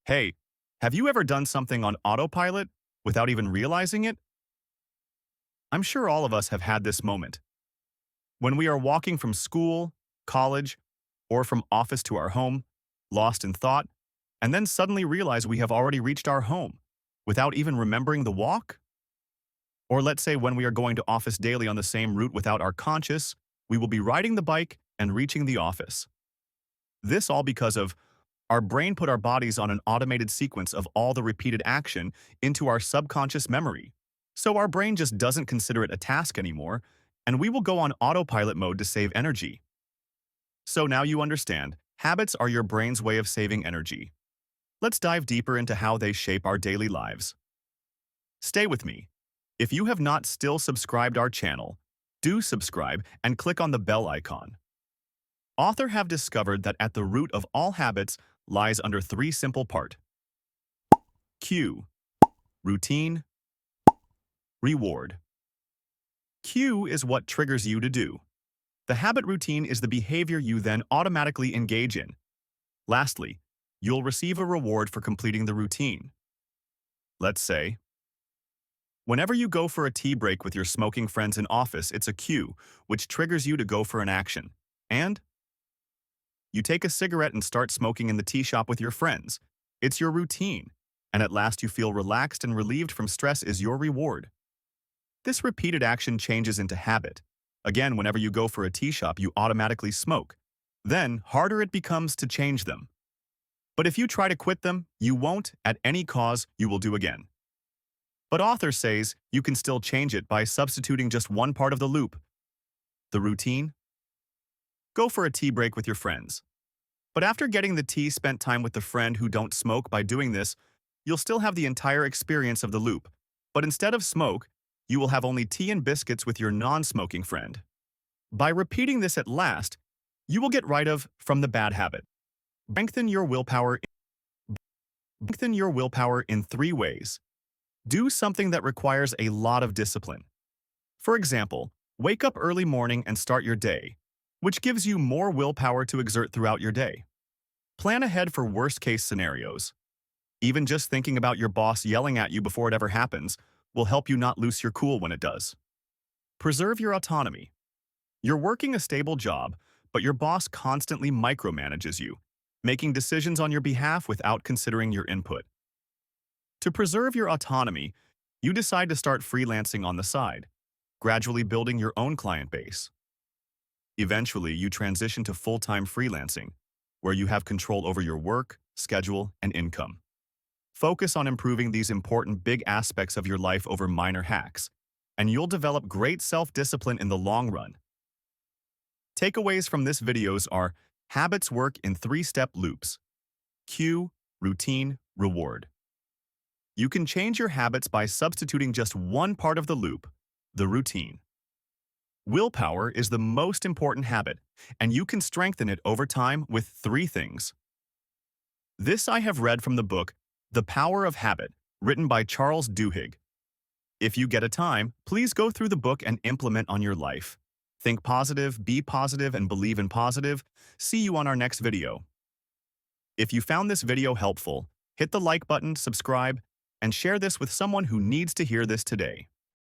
Hey, have you ever done something on autopilot without even realizing it? I'm sure all of us have had this moment. When we are walking from school, college, or from office to our home, lost in thought, and then suddenly realize we have already reached our home without even remembering the walk? Or let's say when we are going to office daily on the same route without our conscious, we will be riding the bike and reaching the office. This all because of our brain put our bodies on an automated sequence of all the repeated action into our subconscious memory. So our brain just doesn't consider it a task anymore, and we will go on autopilot mode to save energy. So now you understand, habits are your brain's way of saving energy. Let's dive deeper into how they shape our daily lives. Stay with me. If you have not still subscribed our channel, do subscribe and click on the bell icon. Authors have discovered that at the root of all habits lies under three simple parts: cue, routine, reward. Cue is what triggers you to do. The habit routine is the behavior you then automatically engage in. Lastly, you'll receive a reward for completing the routine. Let's say, whenever you go for a tea break with your smoking friends in office, it's a cue, which triggers you to go for an action. And you take a cigarette and start smoking in the tea shop with your friends. It's your routine, and at last you feel relaxed and relieved from stress is your reward. This repeated action changes into habit. Again, whenever you go for a tea shop, you automatically smoke. Then, harder it becomes to change them. But if you try to quit them, you won't, at any cause, you will do again. But author says you can still change it by substituting just one part of the loop. The routine? Go for a tea break with your friends. But after getting the tea, spent time with the friend who don't smoke. By doing this, you'll still have the entire experience of the loop. But instead of smoke, you will have only tea and biscuits with your non-smoking friend. By repeating this at last, you will get rid of from the bad habit. Strengthen your willpower. Strengthen your willpower in three ways. Do something that requires a lot of discipline. For example, wake up early morning and start your day, which gives you more willpower to exert throughout your day. Plan ahead for worst-case scenarios. Even just thinking about your boss yelling at you before it ever happens will help you not lose your cool when it does. Preserve your autonomy. You're working a stable job, but your boss constantly micromanages you, making decisions on your behalf without considering your input. To preserve your autonomy, you decide to start freelancing on the side, gradually building your own client base. Eventually, you transition to full-time freelancing, where you have control over your work, schedule, and income. Focus on improving these important big aspects of your life over minor hacks, and you'll develop great self-discipline in the long run. Takeaways from this videos are: habits work in three-step loops: cue, routine, reward. You can change your habits by substituting just one part of the loop, the routine. Willpower is the most important habit, and you can strengthen it over time with three things. This I have read from the book The Power of Habit, written by Charles Duhigg. If you get a time, please go through the book and implement on your life. Think positive, be positive, and believe in positive. See you on our next video. If you found this video helpful, hit the like button, subscribe, and share this with someone who needs to hear this today.